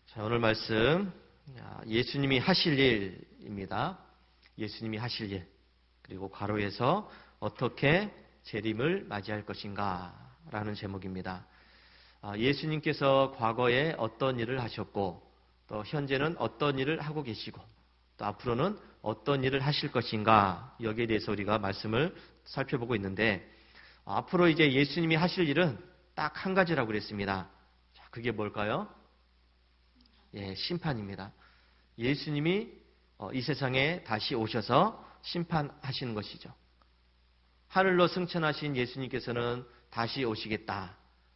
자, 오늘 말씀 예수님이 하실 일입니다. 예수님이 하실 일, 그리고 괄호에서 어떻게 재림을 맞이할 것인가 라는 제목입니다. 예수님께서 과거에 어떤 일을 하셨고, 또 현재는 어떤 일을 하고 계시고, 또 앞으로는 어떤 일을 하실 것인가, 여기에 대해서 우리가 말씀을 살펴보고 있는데, 앞으로 이제 예수님이 하실 일은 딱 한 가지라고 그랬습니다. 자, 그게 뭘까요? 심판입니다. 예수님이 이 세상에 다시 오셔서 심판하시는 것이죠. 하늘로 승천하신 예수님께서는 다시 오시겠다.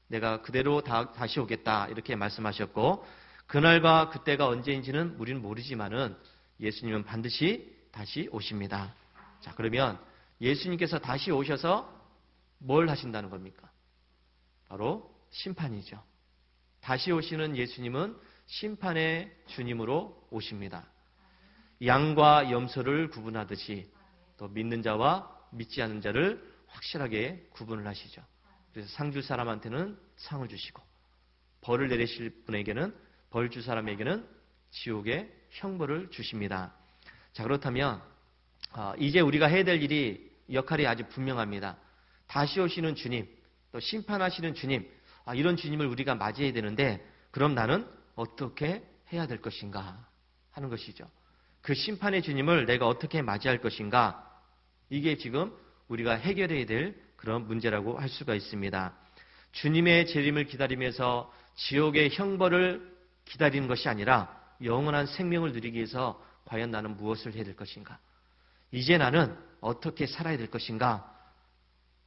내가 그대로 다시 오겠다. 이렇게 말씀하셨고, 그날과 그때가 언제인지는 우리는 모르지만은 예수님은 반드시 다시 오십니다. 자, 그러면 예수님께서 다시 오셔서 뭘 하신다는 겁니까? 바로 심판이죠. 다시 오시는 예수님은 심판의 주님으로 오십니다. 양과 염소를 구분하듯이 또 믿는 자와 믿지 않는 자를 확실하게 구분을 하시죠. 그래서 상 줄 사람한테는 상을 주시고, 벌을 내리실 분에게는, 벌 줄 사람에게는 지옥의 형벌을 주십니다. 자, 그렇다면 이제 우리가 해야 될 일이, 역할이 아주 분명합니다. 다시 오시는 주님, 또 심판하시는 주님, 이런 주님을 우리가 맞이해야 되는데, 그럼 나는 어떻게 해야 될 것인가 하는 것이죠. 그 심판의 주님을 내가 어떻게 맞이할 것인가, 이게 지금 우리가 해결해야 될 그런 문제라고 할 수가 있습니다. 주님의 재림을 기다리면서 지옥의 형벌을 기다리는 것이 아니라 영원한 생명을 누리기 위해서 과연 나는 무엇을 해야 될 것인가, 이제 나는 어떻게 살아야 될 것인가,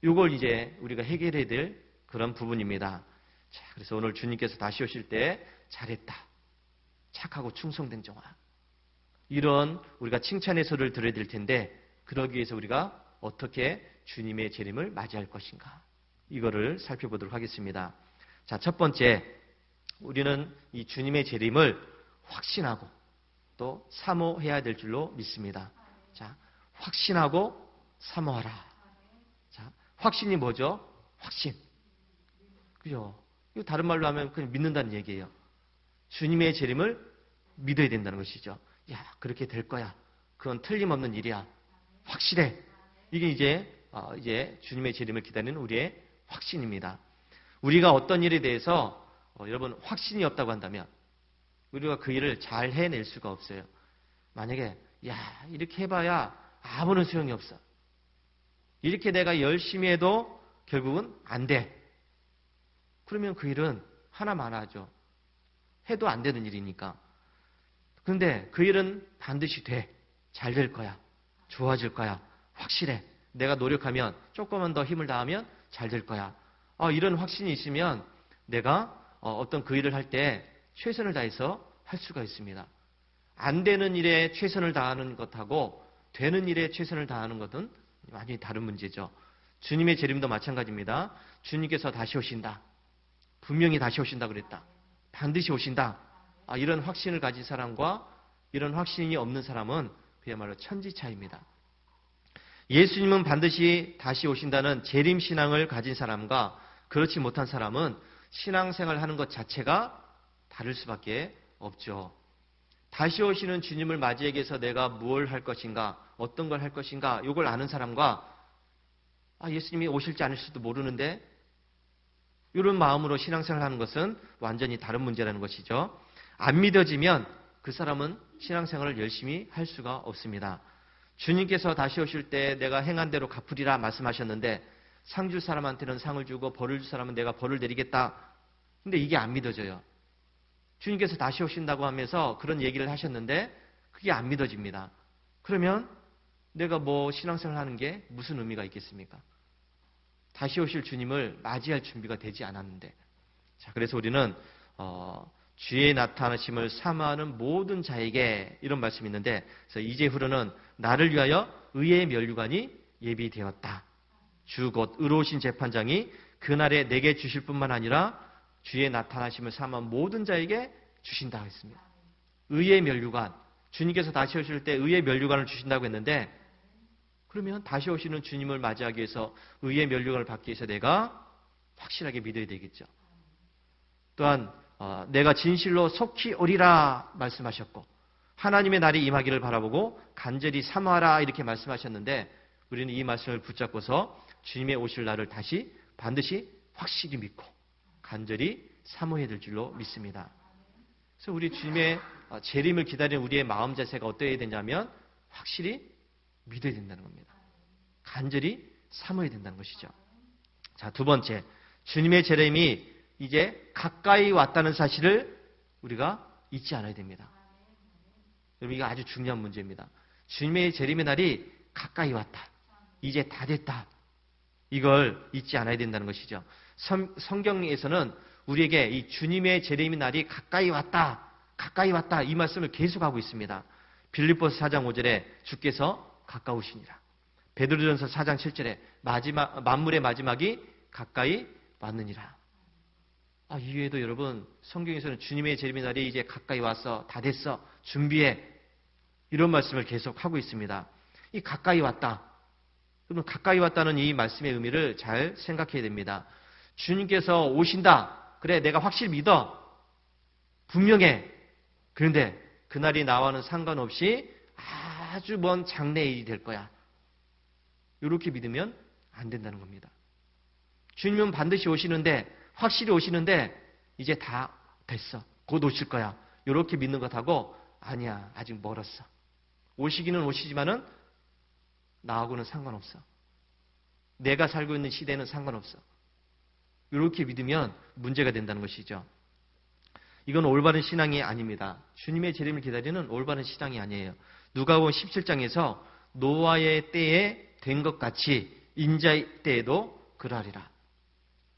이걸 이제 우리가 해결해야 될 그런 부분입니다. 자, 그래서 오늘 주님께서 다시 오실 때 잘했다, 착하고 충성된 종아, 이런 우리가 칭찬의 소리를 들어야 될 텐데, 그러기 위해서 우리가 어떻게 주님의 재림을 맞이할 것인가, 이거를 살펴보도록 하겠습니다. 자, 첫 번째, 우리는 이 주님의 재림을 확신하고 또 사모해야 될 줄로 믿습니다. 자, 확신하고 사모하라. 자, 확신이 뭐죠? 확신. 그죠? 이거 다른 말로 하면 그냥 믿는다는 얘기예요. 주님의 재림을 믿어야 된다는 것이죠. 야, 그렇게 될 거야. 그건 틀림없는 일이야. 확실해. 이게 이제 주님의 재림을 기다리는 우리의 확신입니다. 우리가 어떤 일에 대해서 여러분 확신이 없다고 한다면 우리가 그 일을 잘 해낼 수가 없어요. 만약에 이렇게 해봐야 아무런 소용이 없어. 이렇게 내가 열심히 해도 결국은 안 돼. 그러면 그 일은 하나만 하죠. 해도 안 되는 일이니까. 그런데 그 일은 반드시 돼. 잘 될 거야. 좋아질 거야. 확실해. 내가 노력하면, 조금만 더 힘을 다하면 잘 될 거야. 이런 확신이 있으면 내가 어떤 그 일을 할 때 최선을 다해서 할 수가 있습니다. 안 되는 일에 최선을 다하는 것하고 되는 일에 최선을 다하는 것은 완전히 다른 문제죠. 주님의 재림도 마찬가지입니다. 주님께서 다시 오신다. 분명히 다시 오신다 그랬다. 반드시 오신다. 이런 확신을 가진 사람과 이런 확신이 없는 사람은 그야말로 천지차이입니다. 예수님은 반드시 다시 오신다는 재림신앙을 가진 사람과 그렇지 못한 사람은 신앙생활을 하는 것 자체가 다를 수밖에 없죠. 다시 오시는 주님을 맞이하기 위해서 내가 뭘 할 것인가, 어떤 걸 할 것인가, 이걸 아는 사람과 예수님이 오실지 않을지도 모르는데 이런 마음으로 신앙생활을 하는 것은 완전히 다른 문제라는 것이죠. 안 믿어지면 그 사람은 신앙생활을 열심히 할 수가 없습니다. 주님께서 다시 오실 때 내가 행한 대로 갚으리라 말씀하셨는데, 상 줄 사람한테는 상을 주고 벌을 줄 사람은 내가 벌을 내리겠다. 근데 이게 안 믿어져요. 주님께서 다시 오신다고 하면서 그런 얘기를 하셨는데 그게 안 믿어집니다. 그러면 내가 신앙생활 하는 게 무슨 의미가 있겠습니까? 다시 오실 주님을 맞이할 준비가 되지 않았는데. 자, 그래서 우리는 주의 나타나심을 사모하는 모든 자에게, 이런 말씀이 있는데, 그래서 이제 후로는 나를 위하여 의의 면류관이 예비되었다. 주 곧 의로우신 재판장이 그날에 내게 주실 뿐만 아니라 주의 나타나심을 사모하는 모든 자에게 주신다 했습니다. 의의 면류관, 주님께서 다시 오실 때 의의 면류관을 주신다고 했는데, 그러면 다시 오시는 주님을 맞이하기 위해서 의의 면류관을 받기 위해서 내가 확실하게 믿어야 되겠죠. 또한 내가 진실로 속히 오리라 말씀하셨고 하나님의 날이 임하기를 바라보고 간절히 사모하라 이렇게 말씀하셨는데 우리는 이 말씀을 붙잡고서 주님의 오실 날을 다시 반드시 확실히 믿고 간절히 사모해야 될 줄로 믿습니다. 그래서 우리 주님의 재림을 기다리는 우리의 마음 자세가 어떠해야 되냐면 확실히 믿어야 된다는 겁니다. 간절히 사모해야 된다는 것이죠. 자, 두 번째, 주님의 재림이 이제 가까이 왔다는 사실을 우리가 잊지 않아야 됩니다. 여러분, 이거 아주 중요한 문제입니다. 주님의 재림의 날이 가까이 왔다. 이제 다 됐다. 이걸 잊지 않아야 된다는 것이죠. 성경에서는 우리에게 이 주님의 재림의 날이 가까이 왔다. 가까이 왔다. 이 말씀을 계속하고 있습니다. 빌립보서 4장 5절에 주께서 가까우시니라. 베드로전서 4장 7절에 만물의 마지막이 가까이 왔느니라. 이외에도 여러분 성경에서는 주님의 재림의 날이 이제 가까이 왔어. 다 됐어. 준비해. 이런 말씀을 계속하고 있습니다. 이 가까이 왔다. 그러면 가까이 왔다는 이 말씀의 의미를 잘 생각해야 됩니다. 주님께서 오신다. 그래, 내가 확실히 믿어. 분명해. 그런데 그날이 나와는 상관없이 아주 먼 장래의 일이 될 거야. 이렇게 믿으면 안 된다는 겁니다. 주님은 반드시 오시는데, 확실히 오시는데 이제 다 됐어. 곧 오실 거야. 이렇게 믿는 것하고 아니야, 아직 멀었어. 오시기는 오시지만은 나하고는 상관없어. 내가 살고 있는 시대는 상관없어. 이렇게 믿으면 문제가 된다는 것이죠. 이건 올바른 신앙이 아닙니다. 주님의 재림을 기다리는 올바른 신앙이 아니에요. 누가복음 17장에서 노아의 때에 된 것 같이 인자의 때에도 그러하리라.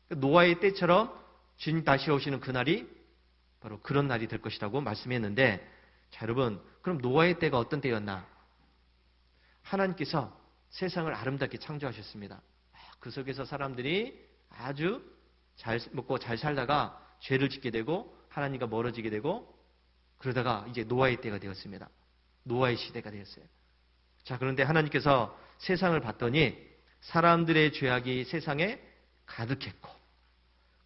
노아의 때처럼 주님 다시 오시는 그날이 바로 그런 날이 될 것이라고 말씀했는데, 자, 여러분, 그럼 노아의 때가 어떤 때였나? 하나님께서 세상을 아름답게 창조하셨습니다. 그 속에서 사람들이 아주 잘 먹고 잘 살다가 죄를 짓게 되고 하나님과 멀어지게 되고 그러다가 이제 노아의 때가 되었습니다. 노아의 시대가 되었어요. 자, 그런데 하나님께서 세상을 봤더니 사람들의 죄악이 세상에 가득했고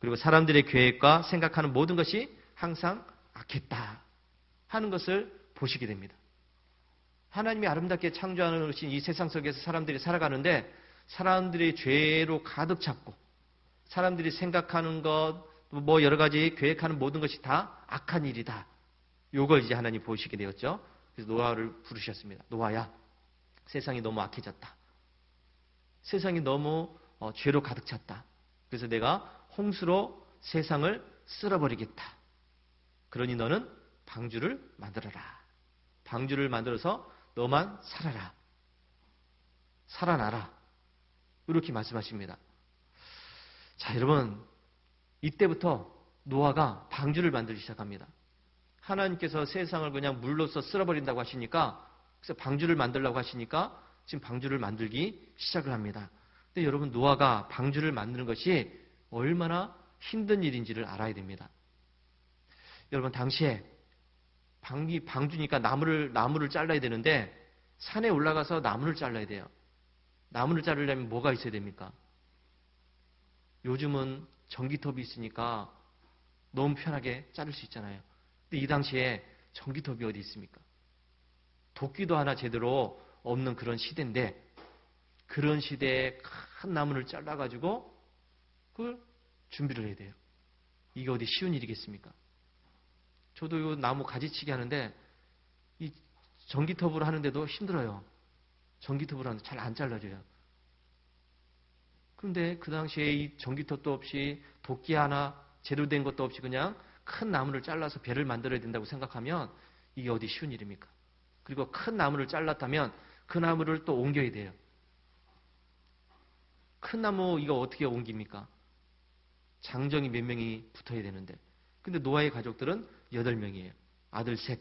그리고 사람들의 계획과 생각하는 모든 것이 항상 악했다 하는 것을 보시게 됩니다. 하나님이 아름답게 창조하신 이 세상 속에서 사람들이 살아가는데 사람들의 죄로 가득 찼고 사람들이 생각하는 것, 뭐 여러 가지 계획하는 모든 것이 다 악한 일이다. 이걸 이제 하나님 보시게 되었죠. 그래서 노아를 부르셨습니다. 노아야, 세상이 너무 악해졌다. 세상이 너무 죄로 가득 찼다. 그래서 내가 홍수로 세상을 쓸어버리겠다. 그러니 너는 방주를 만들어라. 방주를 만들어서 너만 살아라. 살아나라. 이렇게 말씀하십니다. 자, 여러분, 이때부터 노아가 방주를 만들기 시작합니다. 하나님께서 세상을 그냥 물로써 쓸어버린다고 하시니까, 그래서 방주를 만들려고 하시니까 지금 방주를 만들기 시작을 합니다. 근데 여러분, 노아가 방주를 만드는 것이 얼마나 힘든 일인지를 알아야 됩니다. 여러분, 당시에 방주니까 나무를 잘라야 되는데 산에 올라가서 나무를 잘라야 돼요. 나무를 자르려면 뭐가 있어야 됩니까? 요즘은 전기톱이 있으니까 너무 편하게 자를 수 있잖아요. 근데 이 당시에 전기톱이 어디 있습니까? 도끼도 하나 제대로 없는 그런 시대인데 그런 시대에 큰 나무를 잘라가지고 그걸 준비를 해야 돼요. 이게 어디 쉬운 일이겠습니까? 저도 이 나무 가지치기 하는데 이 전기톱으로 하는데도 힘들어요. 전기톱으로 하는데 잘 안 잘라져요. 그런데 그 당시에 이 전기톱도 없이 도끼 하나 제대로 된 것도 없이 그냥 큰 나무를 잘라서 배를 만들어야 된다고 생각하면 이게 어디 쉬운 일입니까? 그리고 큰 나무를 잘랐다면 그 나무를 또 옮겨야 돼요. 큰 나무 이거 어떻게 옮깁니까? 장정이 몇 명이 붙어야 되는데. 근데 노아의 가족들은 8명이에요. 아들 셋,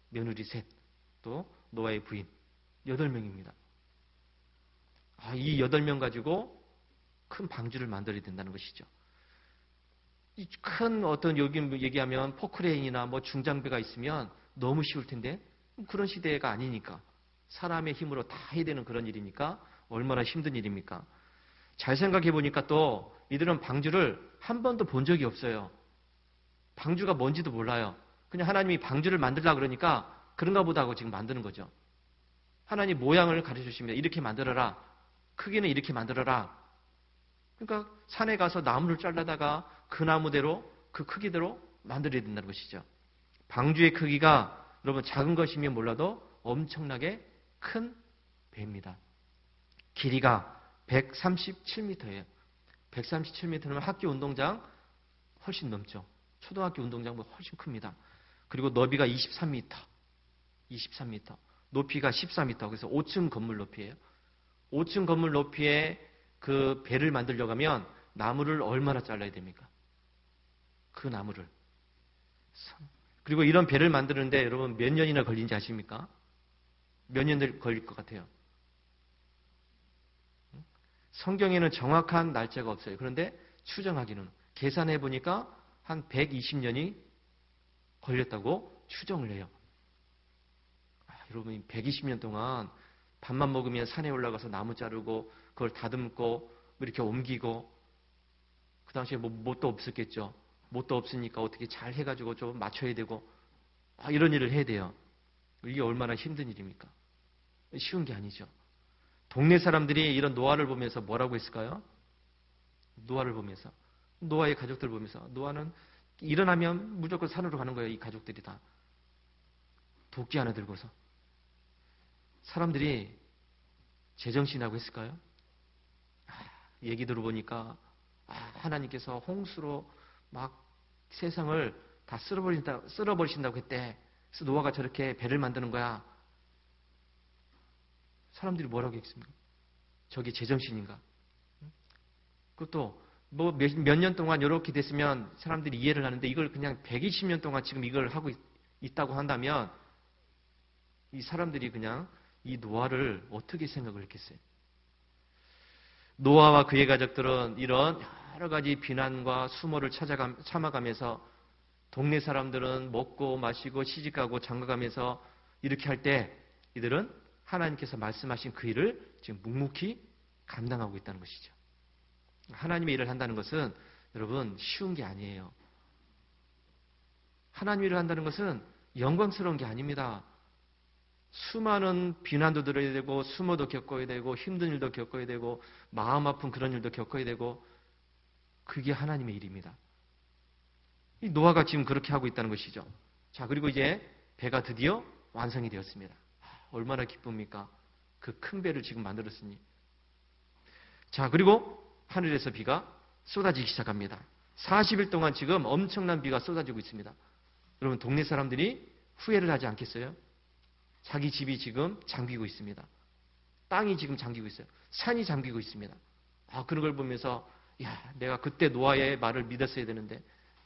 며느리 셋, 또 노아의 부인 8명입니다. 이 8명 가지고 큰 방주를 만들어야 된다는 것이죠. 이 큰 어떤 여기 얘기하면 포크레인이나 뭐 중장비가 있으면 너무 쉬울 텐데 그런 시대가 아니니까 사람의 힘으로 다 해야 되는 그런 일이니까 얼마나 힘든 일입니까? 잘 생각해 보니까 또 이들은 방주를 한 번도 본 적이 없어요. 방주가 뭔지도 몰라요. 그냥 하나님이 방주를 만들라 그러니까 그런가 보다 하고 지금 만드는 거죠. 하나님 모양을 가르쳐 주십니다. 이렇게 만들어라. 크기는 이렇게 만들어라. 그러니까 산에 가서 나무를 잘라다가 그 나무대로 그 크기대로 만들어야 된다는 것이죠. 방주의 크기가 여러분 작은 것이면 몰라도 엄청나게 큰 배입니다. 길이가 137m예요. 137m면 학교 운동장 훨씬 넘죠. 초등학교 운동장보다 훨씬 큽니다. 그리고 너비가 23m. 23m. 높이가 14m. 그래서 5층 건물 높이예요. 5층 건물 높이에 그 배를 만들려고 하면 나무를 얼마나 잘라야 됩니까? 그 나무를. 그리고 이런 배를 만드는데 여러분 몇 년이나 걸린지 아십니까? 몇 년 걸릴 것 같아요? 성경에는 정확한 날짜가 없어요. 그런데 추정하기는 계산해 보니까 한 120년이 걸렸다고 추정을 해요. 여러분 120년 동안 밥만 먹으면 산에 올라가서 나무 자르고 그걸 다듬고 이렇게 옮기고 그 당시에 뭐 못도 없었겠죠. 못도 없으니까 어떻게 잘 해가지고 좀 맞춰야 되고 이런 일을 해야 돼요. 이게 얼마나 힘든 일입니까? 쉬운 게 아니죠. 동네 사람들이 이런 노아를 보면서 뭐라고 했을까요? 노아를 보면서. 노아의 가족들 보면서. 노아는 일어나면 무조건 산으로 가는 거예요. 이 가족들이 다. 도끼 하나 들고서. 사람들이 제정신이라고 했을까요? 얘기 들어보니까 하나님께서 홍수로 막 세상을 다 쓸어버리신다고 했대. 그래서 노아가 저렇게 배를 만드는 거야. 사람들이 뭐라고 했습니까? 저게 제정신인가? 그것도 뭐 몇 년 동안 이렇게 됐으면 사람들이 이해를 하는데 이걸 그냥 120년 동안 지금 이걸 하고 있다고 한다면 이 사람들이 그냥 이 노아를 어떻게 생각을 했겠어요? 노아와 그의 가족들은 이런 여러 가지 비난과 수모를 참아가면서 동네 사람들은 먹고 마시고 시집가고 장가가면서 이렇게 할 때 이들은 하나님께서 말씀하신 그 일을 지금 묵묵히 감당하고 있다는 것이죠. 하나님의 일을 한다는 것은 여러분 쉬운 게 아니에요. 하나님의 일을 한다는 것은 영광스러운 게 아닙니다. 수많은 비난도 들어야 되고 수모도 겪어야 되고 힘든 일도 겪어야 되고 마음 아픈 그런 일도 겪어야 되고 그게 하나님의 일입니다. 이 노아가 지금 그렇게 하고 있다는 것이죠. 자, 그리고 이제 배가 드디어 완성이 되었습니다. 얼마나 기쁩니까? 그 큰 배를 지금 만들었으니. 자, 그리고 하늘에서 비가 쏟아지기 시작합니다. 40일 동안 지금 엄청난 비가 쏟아지고 있습니다. 여러분 동네 사람들이 후회를 하지 않겠어요? 자기 집이 지금 잠기고 있습니다. 땅이 지금 잠기고 있어요. 산이 잠기고 있습니다. 그런 걸 보면서 내가 그때 노아의 말을 믿었어야 되는데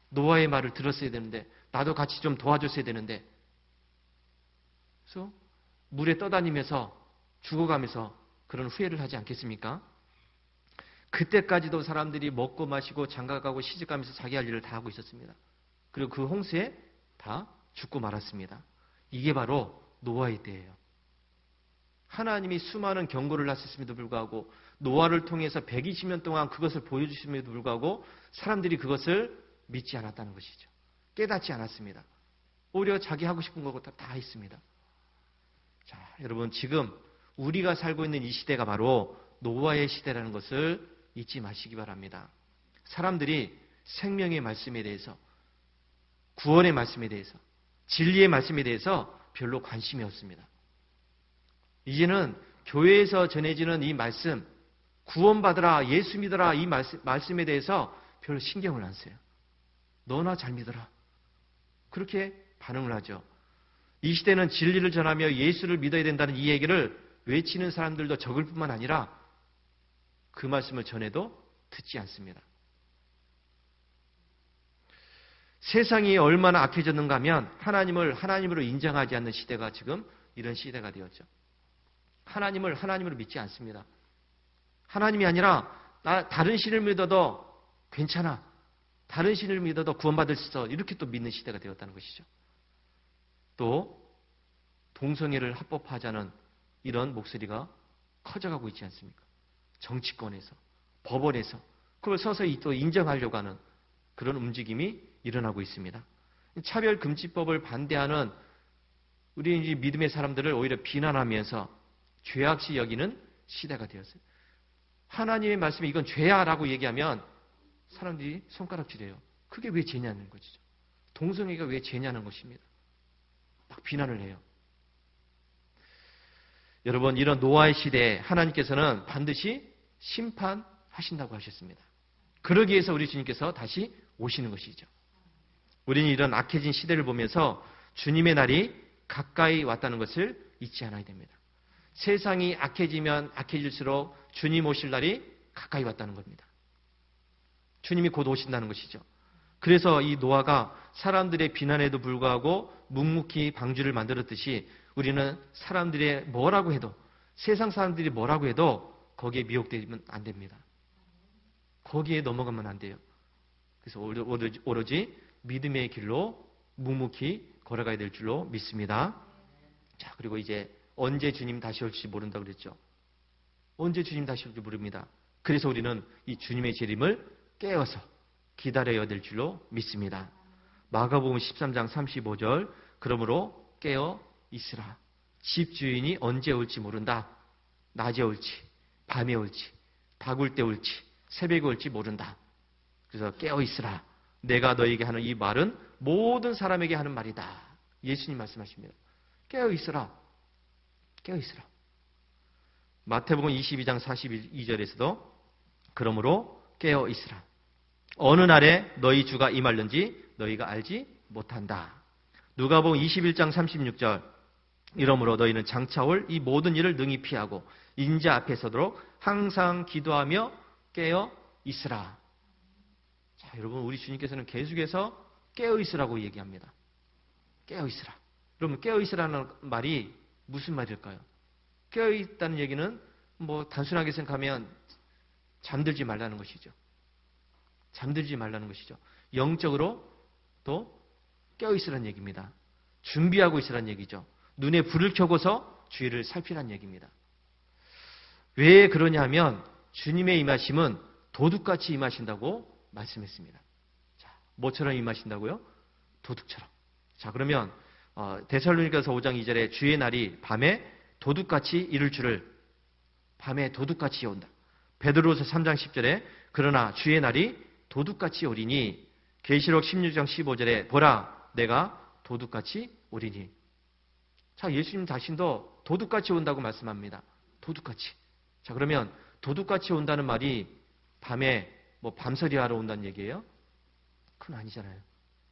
노아의 말을 들었어야 되는데 나도 같이 좀 도와줬어야 되는데 그래서 물에 떠다니면서 죽어가면서 그런 후회를 하지 않겠습니까? 그때까지도 사람들이 먹고 마시고 장가가고 시집가면서 자기 할 일을 다 하고 있었습니다. 그리고 그 홍수에 다 죽고 말았습니다. 이게 바로 노아의 때예요. 하나님이 수많은 경고를 하셨음에도 불구하고 노아를 통해서 120년 동안 그것을 보여주심에도 불구하고 사람들이 그것을 믿지 않았다는 것이죠. 깨닫지 않았습니다. 오히려 자기 하고 싶은 거 다 했습니다. 자, 여러분 지금 우리가 살고 있는 이 시대가 바로 노아의 시대라는 것을 잊지 마시기 바랍니다. 사람들이 생명의 말씀에 대해서 구원의 말씀에 대해서 진리의 말씀에 대해서 별로 관심이 없습니다. 이제는 교회에서 전해지는 이 말씀 구원받으라 예수 믿어라 이 말씀에 대해서 별로 신경을 안 써요. 너나 잘 믿어라. 그렇게 반응을 하죠. 이 시대는 진리를 전하며 예수를 믿어야 된다는 이 얘기를 외치는 사람들도 적을 뿐만 아니라 그 말씀을 전해도 듣지 않습니다. 세상이 얼마나 악해졌는가 하면 하나님을 하나님으로 인정하지 않는 시대가 지금 이런 시대가 되었죠. 하나님을 하나님으로 믿지 않습니다. 하나님이 아니라 다른 신을 믿어도 괜찮아. 다른 신을 믿어도 구원받을 수 있어. 이렇게 또 믿는 시대가 되었다는 것이죠. 또 동성애를 합법화하자는 이런 목소리가 커져가고 있지 않습니까? 정치권에서, 법원에서 그걸 서서히 또 인정하려고 하는 그런 움직임이 일어나고 있습니다. 차별금지법을 반대하는 우리 이제 믿음의 사람들을 오히려 비난하면서 죄악시 여기는 시대가 되었어요. 하나님의 말씀에 이건 죄야라고 얘기하면 사람들이 손가락질해요. 그게 왜 죄냐는 것이죠. 동성애가 왜 죄냐는 것입니다. 막 비난을 해요. 여러분, 이런 노아의 시대에 하나님께서는 반드시 심판하신다고 하셨습니다. 그러기 위해서 우리 주님께서 다시 오시는 것이죠. 우리는 이런 악해진 시대를 보면서 주님의 날이 가까이 왔다는 것을 잊지 않아야 됩니다. 세상이 악해지면 악해질수록 주님 오실 날이 가까이 왔다는 겁니다. 주님이 곧 오신다는 것이죠. 그래서 이 노아가 사람들의 비난에도 불구하고 묵묵히 방주를 만들었듯이 우리는 사람들의 뭐라고 해도, 세상 사람들이 뭐라고 해도 거기에 미혹되면 안 됩니다. 거기에 넘어가면 안 돼요. 그래서 오로지 믿음의 길로 묵묵히 걸어가야 될 줄로 믿습니다. 자, 그리고 이제 언제 주님 다시 올지 모른다고 그랬죠. 언제 주님 다시 올지 모릅니다. 그래서 우리는 이 주님의 재림을 깨어서 기다려야 될 줄로 믿습니다. 마가복음 13장 35절, 그러므로 깨어 있으라. 집주인이 언제 올지 모른다. 낮에 올지, 밤에 올지, 다굴 때 올지, 새벽에 올지 모른다. 그래서 깨어 있으라. 내가 너에게 하는 이 말은 모든 사람에게 하는 말이다. 예수님 말씀하십니다. 깨어 있으라. 깨어 있으라. 마태복음 22장 42절에서도 그러므로 깨어 있으라. 어느 날에 너희 주가 임할는지 너희가 알지 못한다. 누가복음 21장 36절, 이러므로 너희는 장차 올 이 모든 일을 능히 피하고 인자 앞에 서도록 항상 기도하며 깨어 있으라. 자, 여러분, 우리 주님께서는 계속해서 깨어 있으라고 얘기합니다. 깨어 있으라. 그러면 깨어 있으라는 말이 무슨 말일까요? 깨어 있다는 얘기는 뭐 단순하게 생각하면 잠들지 말라는 것이죠. 잠들지 말라는 것이죠. 영적으로 또 깨어 있으라는 얘기입니다. 준비하고 있으라는 얘기죠. 눈에 불을 켜고서 주위를 살피라는 얘기입니다. 왜 그러냐면 주님의 임하심은 도둑같이 임하신다고 말씀했습니다. 자, 뭐처럼 임하신다고요? 도둑처럼. 자, 그러면 데살로니가서 5장 2절에 주의 날이 밤에 도둑같이 이룰 줄을, 밤에 도둑같이 온다. 베드로서 3장 10절에 그러나 주의 날이 도둑같이 오리니, 계시록 16장 15절에 보라 내가 도둑같이 오리니. 자, 예수님 자신도 도둑같이 온다고 말씀합니다. 도둑같이. 자, 그러면 도둑같이 온다는 말이 밤에 뭐 밤서리 하러 온다는 얘기예요? 그건 아니잖아요.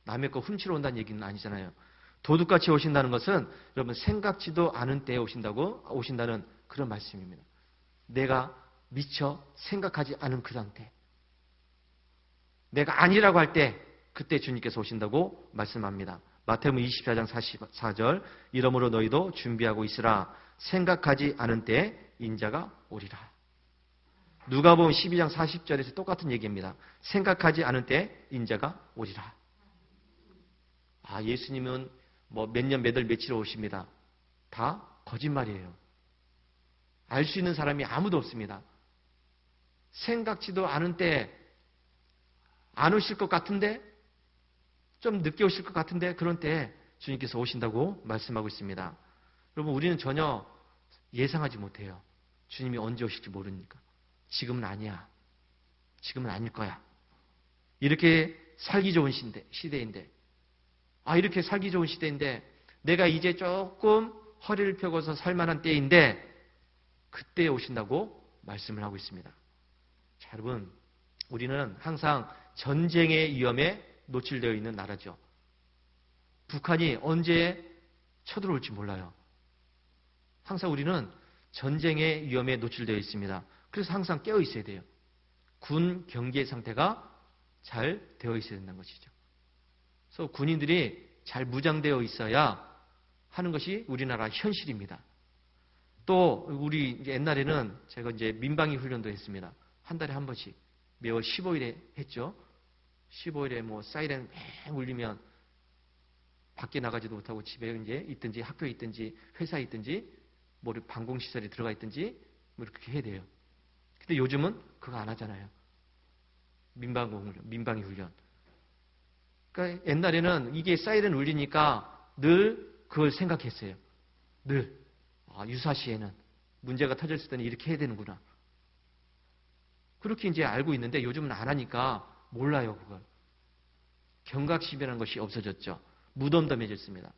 남의 거 훔치러 온다는 얘기는 아니잖아요. 도둑같이 오신다는 것은 여러분 생각지도 않은 때에 오신다는 그런 말씀입니다. 내가 미처 생각하지 않은 그 상태. 내가 아니라고 할 때 그때 주님께서 오신다고 말씀합니다. 마태복음 24장 44절, 이러므로 너희도 준비하고 있으라. 생각하지 않은 때에 인자가 오리라. 누가복음 12장 40절에서 똑같은 얘기입니다. 생각하지 않은 때에 인자가 오리라. 아, 예수님은 뭐 몇 년, 몇 월, 며칠에 오십니다. 다 거짓말이에요. 알 수 있는 사람이 아무도 없습니다. 생각지도 않은 때에 안 오실 것 같은데, 좀 늦게 오실 것 같은데, 그런 때에 주님께서 오신다고 말씀하고 있습니다. 여러분, 우리는 전혀 예상하지 못해요. 주님이 언제 오실지 모르니까. 지금은 아니야. 지금은 아닐 거야. 이렇게 살기 좋은 시대인데, 이렇게 살기 좋은 시대인데, 내가 이제 조금 허리를 펴고서 살만한 때인데, 그때 오신다고 말씀을 하고 있습니다. 자, 여러분, 우리는 항상 전쟁의 위험에 노출되어 있는 나라죠. 북한이 언제 쳐들어올지 몰라요. 항상 우리는 전쟁의 위험에 노출되어 있습니다. 그래서 항상 깨어 있어야 돼요. 군 경계 상태가 잘 되어 있어야 된다는 것이죠. 그래서 군인들이 잘 무장되어 있어야 하는 것이 우리나라 현실입니다. 또 우리 옛날에는 제가 이제 민방위 훈련도 했습니다. 한 달에 한 번씩 매월 15일에 했죠. 15일에 뭐 사이렌 맹 울리면 밖에 나가지도 못하고 집에 이제 있든지 학교에 있든지 회사에 있든지 뭐 방공시설에 들어가 있든지 뭐 이렇게 해야 돼요. 근데 요즘은 그거 안 하잖아요. 민방위 훈련. 그러니까 옛날에는 이게 사이렌 울리니까 늘 그걸 생각했어요. 늘. 유사시에는 문제가 터졌을 때는 이렇게 해야 되는구나. 그렇게 이제 알고 있는데 요즘은 안 하니까 몰라요, 그걸. 경각심이라는 것이 없어졌죠. 무덤덤해졌습니다.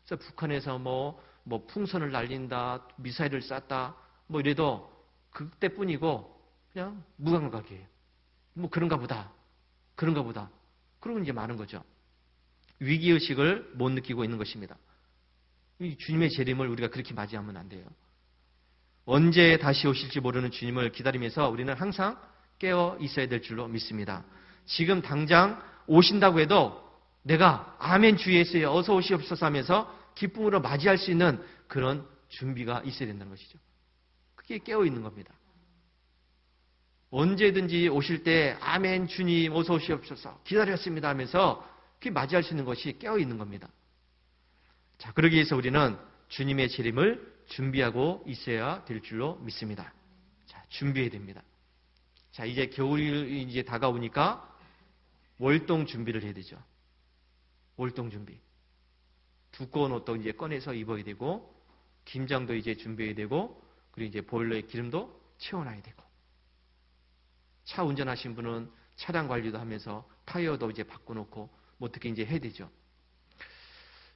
그래서 북한에서 뭐 풍선을 날린다, 미사일을 쐈다, 뭐 이래도 그때뿐이고 그냥 무감각이에요. 뭐 그런가 보다. 그러고 이제 많은 거죠. 위기의식을 못 느끼고 있는 것입니다. 이 주님의 재림을 우리가 그렇게 맞이하면 안 돼요. 언제 다시 오실지 모르는 주님을 기다리면서 우리는 항상 깨어 있어야 될 줄로 믿습니다. 지금 당장 오신다고 해도 내가 아멘 주 예수여 어서 오시옵소서 하면서 기쁨으로 맞이할 수 있는 그런 준비가 있어야 된다는 것이죠. 그게 깨어 있는 겁니다. 언제든지 오실 때 아멘 주님 어서 오시옵소서 기다렸습니다 하면서 그게 맞이할 수 있는 것이 깨어 있는 겁니다. 자, 그러기 위해서 우리는 주님의 재림을 준비하고 있어야 될 줄로 믿습니다. 자, 준비해야 됩니다. 자, 이제 겨울이 이제 다가오니까 월동 준비를 해야 되죠. 월동 준비. 두꺼운 옷도 이제 꺼내서 입어야 되고, 김장도 이제 준비해야 되고, 그리고 이제 보일러에 기름도 채워놔야 되고. 차 운전하신 분은 차량 관리도 하면서 타이어도 이제 바꿔놓고, 뭐 어떻게 이제 해야 되죠.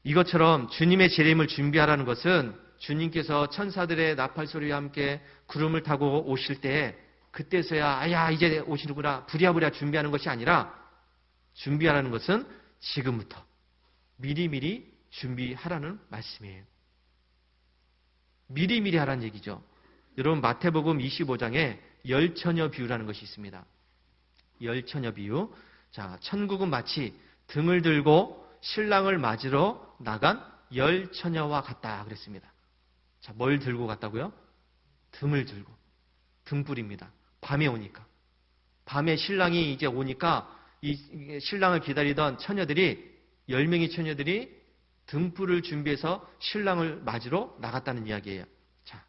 이것처럼 주님의 재림을 준비하라는 것은 주님께서 천사들의 나팔 소리와 함께 구름을 타고 오실 때 그때서야 야 이제 오시는구나 부랴부랴 준비하는 것이 아니라 준비하라는 것은 지금부터 미리미리 준비하라는 말씀이에요. 미리미리 하라는 얘기죠. 여러분 마태복음 25장에 열처녀 비유라는 것이 있습니다. 열처녀 비유. 자, 천국은 마치 등을 들고 신랑을 맞으러 나간 열처녀와 같다 그랬습니다. 자, 뭘 들고 갔다고요? 등을 들고. 등불입니다. 밤에 오니까. 밤에 신랑이 이제 오니까 이 신랑을 기다리던 처녀들이 10명의 처녀들이 등불을 준비해서 신랑을 맞으러 나갔다는 이야기예요. 자,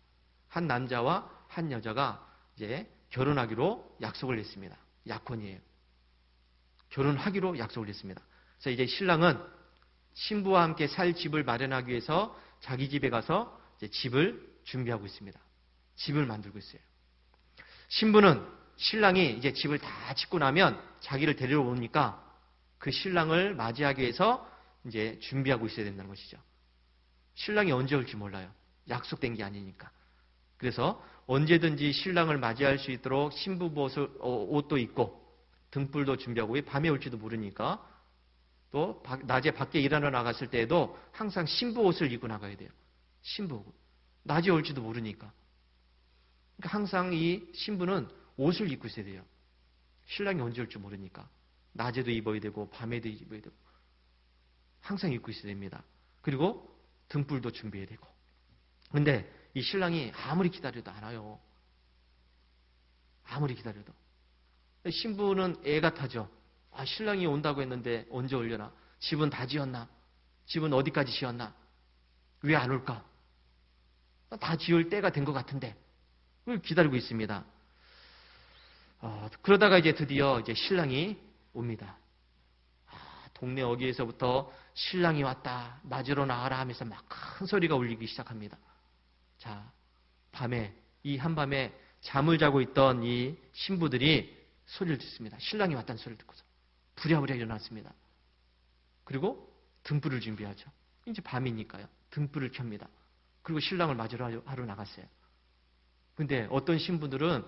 한 남자와 한 여자가 이제 결혼하기로 약속을 했습니다. 약혼이에요. 결혼하기로 약속을 했습니다. 그래서 이제 신랑은 신부와 함께 살 집을 마련하기 위해서 자기 집에 가서 이제 집을 준비하고 있습니다. 집을 만들고 있어요. 신부는 신랑이 이제 집을 다 짓고 나면 자기를 데리러 오니까 그 신랑을 맞이하기 위해서 이제 준비하고 있어야 된다는 것이죠. 신랑이 언제 올지 몰라요. 약속된 게 아니니까. 그래서 언제든지 신랑을 맞이할 수 있도록 신부 옷도 입고 등불도 준비하고 밤에 올지도 모르니까 또 낮에 밖에 일하러 나갔을 때에도 항상 신부 옷을 입고 나가야 돼요. 신부 옷. 낮에 올지도 모르니까. 그러니까 항상 이 신부는 옷을 입고 있어야 돼요. 신랑이 언제 올지 모르니까. 낮에도 입어야 되고 밤에도 입어야 되고. 항상 입고 있어야 됩니다. 그리고 등불도 준비해야 되고. 근데 이 신랑이 아무리 기다려도 안 와요. 아무리 기다려도. 신부는 애가 타죠. 신랑이 온다고 했는데 언제 오려나? 집은 다 지었나? 집은 어디까지 지었나? 왜 안 올까? 다 지을 때가 된 것 같은데. 그걸 기다리고 있습니다. 그러다가 이제 드디어 이제 신랑이 옵니다. 동네 어귀에서부터 신랑이 왔다. 맞으러 나가라 하면서 막 큰 소리가 울리기 시작합니다. 자, 밤에, 이 한밤에 잠을 자고 있던 이 신부들이 소리를 듣습니다. 신랑이 왔다는 소리를 듣고서. 부랴부랴 일어났습니다. 그리고 등불을 준비하죠. 이제 밤이니까요. 등불을 켭니다. 그리고 신랑을 맞으러 하러 나갔어요. 근데 어떤 신부들은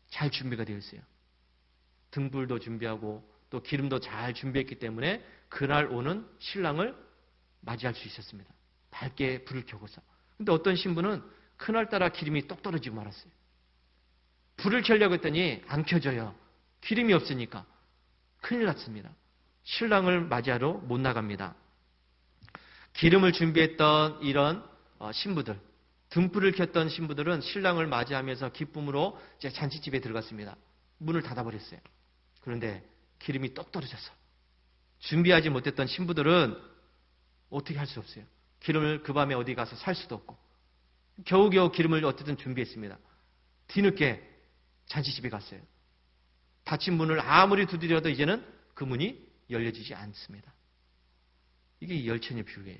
잘 준비가 되어 있어요. 등불도 준비하고 또 기름도 잘 준비했기 때문에 그날 오는 신랑을 맞이할 수 있었습니다. 밝게 불을 켜고서. 근데 어떤 신부는 그날따라 기름이 똑 떨어지고 말았어요. 불을 켜려고 했더니 안 켜져요. 기름이 없으니까. 큰일 났습니다. 신랑을 맞이하러 못 나갑니다. 기름을 준비했던 이런 신부들, 등불을 켰던 신부들은 신랑을 맞이하면서 기쁨으로 이제 잔치집에 들어갔습니다. 문을 닫아버렸어요. 그런데 기름이 똑 떨어져서 준비하지 못했던 신부들은 어떻게 할 수 없어요. 기름을 그 밤에 어디 가서 살 수도 없고 겨우겨우 기름을 어쨌든 준비했습니다. 뒤늦게 잔치집에 갔어요. 닫힌 문을 아무리 두드려도 이제는 그 문이 열려지지 않습니다. 이게 열처녀 비유예요.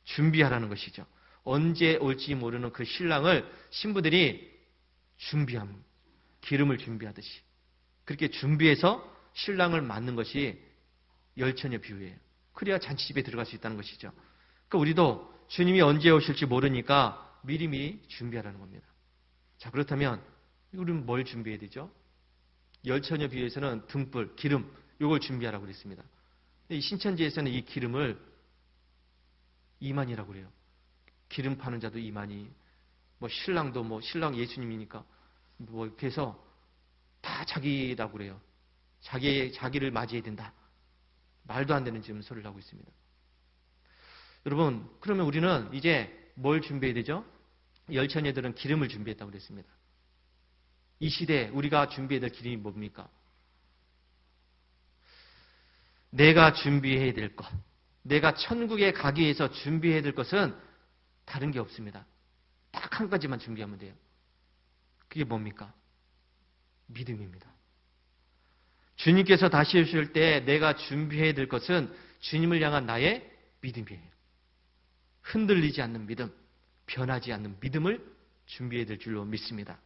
준비하라는 것이죠. 언제 올지 모르는 그 신랑을 신부들이 준비함, 기름을 준비하듯이 그렇게 준비해서 신랑을 맞는 것이 열처녀 비유예요. 그래야 잔치집에 들어갈 수 있다는 것이죠. 그러니까 우리도 주님이 언제 오실지 모르니까 미리미리 준비하라는 겁니다. 자, 그렇다면 우리는 뭘 준비해야 되죠? 열처녀 비유에서는 등불, 기름, 이걸 준비하라고 그랬습니다. 이 신천지에서는 이 기름을 이만이라고 그래요. 기름 파는 자도 이만이, 신랑도 신랑 예수님이니까 이렇게 해서 다 자기라고 그래요. 자기를 맞이해야 된다. 말도 안 되는 지금 소리를 하고 있습니다. 여러분, 그러면 우리는 이제 뭘 준비해야 되죠? 열처녀들은 기름을 준비했다고 그랬습니다. 이 시대에 우리가 준비해야 될 기름이 뭡니까? 내가 준비해야 될 것, 내가 천국에 가기 위해서 준비해야 될 것은 다른 게 없습니다. 딱 한 가지만 준비하면 돼요. 그게 뭡니까? 믿음입니다. 주님께서 다시 오실 때 내가 준비해야 될 것은 주님을 향한 나의 믿음이에요. 흔들리지 않는 믿음, 변하지 않는 믿음을 준비해야 될 줄로 믿습니다.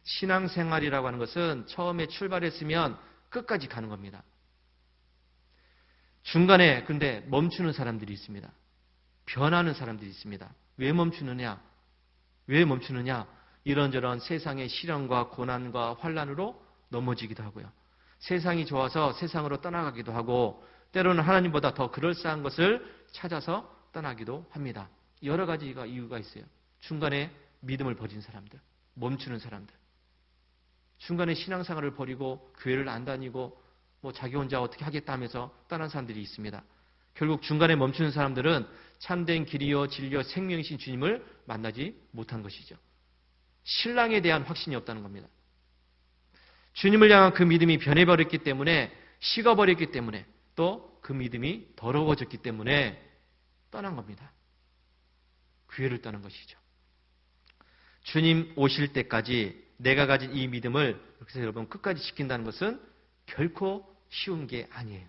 신앙생활이라고 하는 것은 처음에 출발했으면 끝까지 가는 겁니다. 중간에 근데 멈추는 사람들이 있습니다. 변하는 사람들이 있습니다. 왜 멈추느냐? 이런저런 세상의 시련과 고난과 환난으로 넘어지기도 하고요. 세상이 좋아서 세상으로 떠나가기도 하고 때로는 하나님보다 더 그럴싸한 것을 찾아서 떠나기도 합니다. 여러 가지가 이유가 있어요. 중간에 믿음을 버린 사람들, 멈추는 사람들. 중간에 신앙생활을 버리고 교회를 안 다니고 자기 혼자 어떻게 하겠다 하면서 떠난 사람들이 있습니다. 결국 중간에 멈추는 사람들은 참된 길이요 진리요 생명이신 주님을 만나지 못한 것이죠. 신랑에 대한 확신이 없다는 겁니다. 주님을 향한 그 믿음이 변해버렸기 때문에, 식어버렸기 때문에, 또 그 믿음이 더러워졌기 때문에 떠난 겁니다. 교회를 떠난 것이죠. 주님 오실 때까지 내가 가진 이 믿음을 그래서 여러분 끝까지 지킨다는 것은 결코 쉬운 게 아니에요.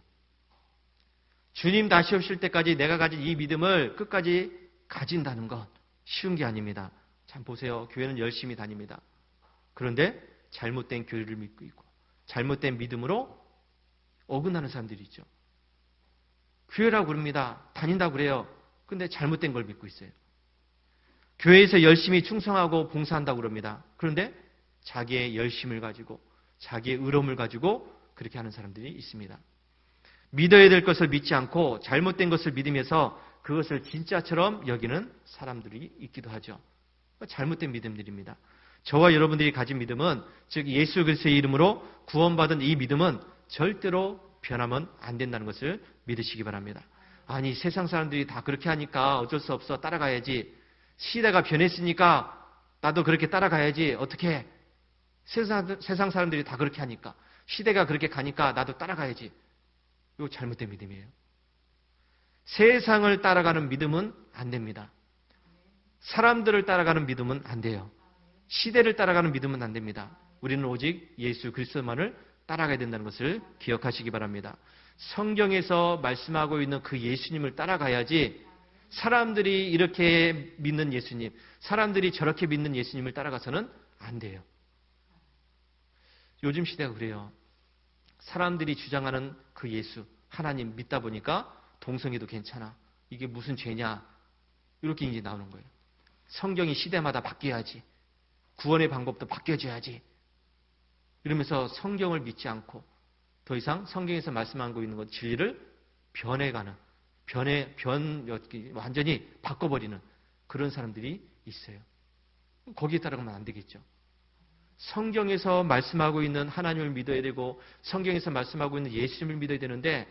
주님 다시 오실 때까지 내가 가진 이 믿음을 끝까지 가진다는 건 쉬운 게 아닙니다. 참 보세요. 교회는 열심히 다닙니다. 그런데 잘못된 교회를 믿고 있고 잘못된 믿음으로 어긋나는 사람들이 있죠. 교회라고 그럽니다. 다닌다고 그래요. 근데 잘못된 걸 믿고 있어요. 교회에서 열심히 충성하고 봉사한다고 그럽니다. 그런데 자기의 열심을 가지고 자기의 의로움을 가지고 그렇게 하는 사람들이 있습니다. 믿어야 될 것을 믿지 않고 잘못된 것을 믿으면서 그것을 진짜처럼 여기는 사람들이 있기도 하죠. 잘못된 믿음들입니다. 저와 여러분들이 가진 믿음은, 즉 예수 그리스도의 이름으로 구원받은 이 믿음은 절대로 변하면 안 된다는 것을 믿으시기 바랍니다. 아니, 세상 사람들이 다 그렇게 하니까 어쩔 수 없어 따라가야지. 시대가 변했으니까 나도 그렇게 따라가야지. 어떻게? 세상 사람들이 다 그렇게 하니까, 시대가 그렇게 가니까 나도 따라가야지. 이거 잘못된 믿음이에요. 세상을 따라가는 믿음은 안 됩니다. 사람들을 따라가는 믿음은 안 돼요. 시대를 따라가는 믿음은 안 됩니다. 우리는 오직 예수 그리스도만을 따라가야 된다는 것을 기억하시기 바랍니다. 성경에서 말씀하고 있는 그 예수님을 따라가야지 사람들이 이렇게 믿는 예수님, 사람들이 저렇게 믿는 예수님을 따라가서는 안 돼요. 요즘 시대가 그래요. 사람들이 주장하는 그 예수, 하나님 믿다 보니까 동성애도 괜찮아. 이게 무슨 죄냐. 이렇게 이제 나오는 거예요. 성경이 시대마다 바뀌어야지. 구원의 방법도 바뀌어져야지. 이러면서 성경을 믿지 않고 더 이상 성경에서 말씀하고 있는 것 진리를 변해가는, 완전히 바꿔버리는 그런 사람들이 있어요. 거기에 따라가면 안 되겠죠. 성경에서 말씀하고 있는 하나님을 믿어야 되고 성경에서 말씀하고 있는 예수님을 믿어야 되는데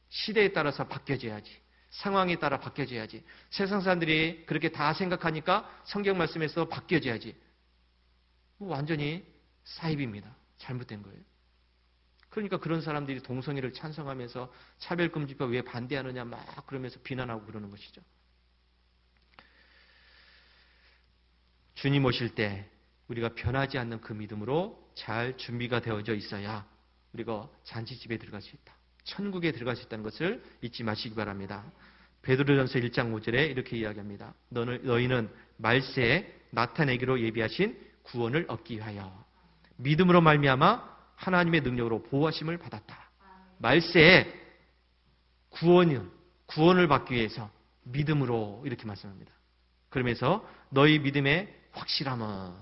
시대에 따라서 바뀌어져야지. 상황에 따라 바뀌어져야지. 세상 사람들이 그렇게 다 생각하니까 성경 말씀에서 바뀌어져야지. 완전히 사입입니다. 잘못된 거예요. 그러니까 그런 사람들이 동성애를 찬성하면서 차별금지법 왜 반대하느냐 막 그러면서 비난하고 그러는 것이죠. 주님 오실 때 우리가 변하지 않는 그 믿음으로 잘 준비가 되어져 있어야 우리가 잔치집에 들어갈 수 있다. 천국에 들어갈 수 있다는 것을 잊지 마시기 바랍니다. 베드로전서 1장 5절에 이렇게 이야기합니다. 너희는 말세에 나타내기로 예비하신 구원을 얻기 위하여 믿음으로 말미암아 하나님의 능력으로 보호하심을 받았다. 말세에 구원을 받기 위해서 믿음으로 이렇게 말씀합니다. 그러면서 너희 믿음의 확실함은,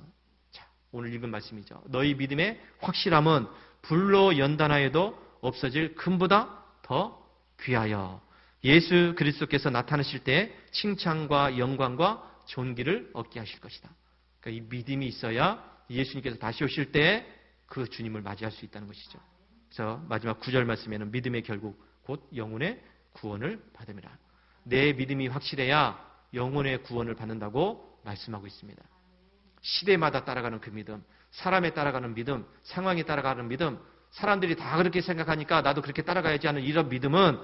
자, 오늘 읽은 말씀이죠. 너희 믿음의 확실함은 불로 연단하여도 없어질 금보다 더 귀하여 예수 그리스도께서 나타나실 때 칭찬과 영광과 존귀를 얻게 하실 것이다. 그러니까 이 믿음이 있어야 예수님께서 다시 오실 때 그 주님을 맞이할 수 있다는 것이죠. 그래서 마지막 9절 말씀에는 믿음의 결국 곧 영혼의 구원을 받음이라. 내 믿음이 확실해야 영혼의 구원을 받는다고 말씀하고 있습니다. 시대마다 따라가는 그 믿음, 사람에 따라가는 믿음, 상황에 따라가는 믿음, 사람들이 다 그렇게 생각하니까 나도 그렇게 따라가야지 하는 이런 믿음은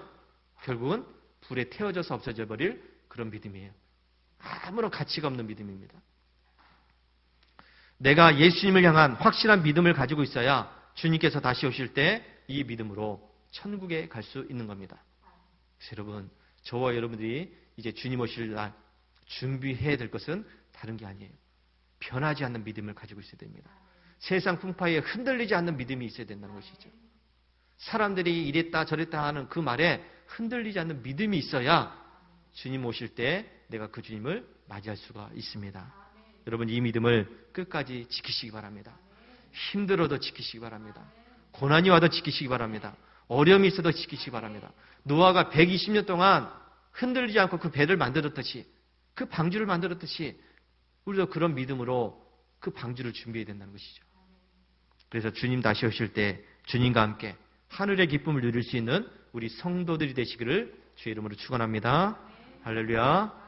결국은 불에 태워져서 없어져 버릴 그런 믿음이에요. 아무런 가치가 없는 믿음입니다. 내가 예수님을 향한 확실한 믿음을 가지고 있어야 주님께서 다시 오실 때 이 믿음으로 천국에 갈 수 있는 겁니다. 그래서 여러분, 저와 여러분들이 이제 주님 오실 날 준비해야 될 것은 다른 게 아니에요. 변하지 않는 믿음을 가지고 있어야 됩니다. 세상 풍파에 흔들리지 않는 믿음이 있어야 된다는 것이죠. 사람들이 이랬다 저랬다 하는 그 말에 흔들리지 않는 믿음이 있어야 주님 오실 때 내가 그 주님을 맞이할 수가 있습니다. 여러분, 이 믿음을 끝까지 지키시기 바랍니다. 힘들어도 지키시기 바랍니다. 고난이 와도 지키시기 바랍니다. 어려움이 있어도 지키시기 바랍니다. 노아가 120년 동안 흔들리지 않고 그 배를 만들었듯이, 그 방주를 만들었듯이 우리도 그런 믿음으로 그 방주를 준비해야 된다는 것이죠. 그래서 주님 다시 오실 때 주님과 함께 하늘의 기쁨을 누릴 수 있는 우리 성도들이 되시기를 주의 이름으로 축원합니다. 할렐루야.